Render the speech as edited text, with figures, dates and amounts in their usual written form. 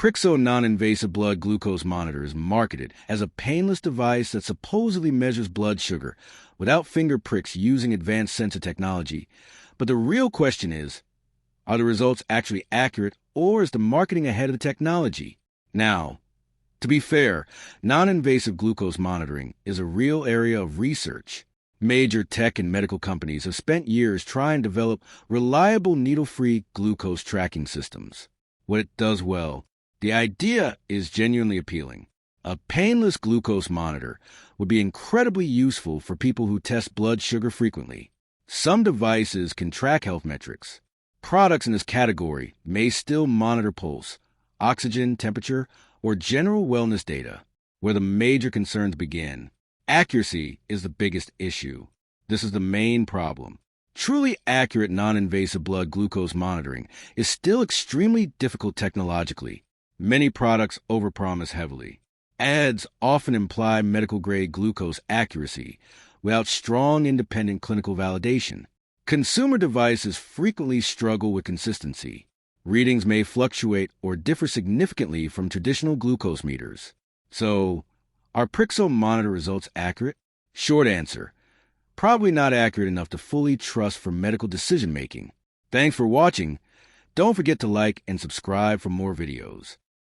Pryxo Non-invasive blood glucose monitor is marketed as a painless device that supposedly measures blood sugar without finger pricks using advanced sensor technology. But the real question is, are the results actually accurate, or is the marketing ahead of the technology? Now, to be fair, non-invasive glucose monitoring is a real area of research. Major tech and medical companies have spent years trying to develop reliable needle-free glucose tracking systems. What it does well, the idea is genuinely appealing. A painless glucose monitor would be incredibly useful for people who test blood sugar frequently. Some devices can track health metrics. Products in this category may still monitor pulse, oxygen, temperature, or general wellness data. Where the major concerns begin, accuracy is the biggest issue. This is the main problem. Truly accurate non-invasive blood glucose monitoring is still extremely difficult technologically. Many products overpromise heavily. Ads often imply medical-grade glucose accuracy without strong independent clinical validation. Consumer devices frequently struggle with consistency. Readings may fluctuate or differ significantly from traditional glucose meters. So, are Pryxo monitor results accurate? Short answer, probably not accurate enough to fully trust for medical decision-making. Thanks for watching. Don't forget to like and subscribe for more videos.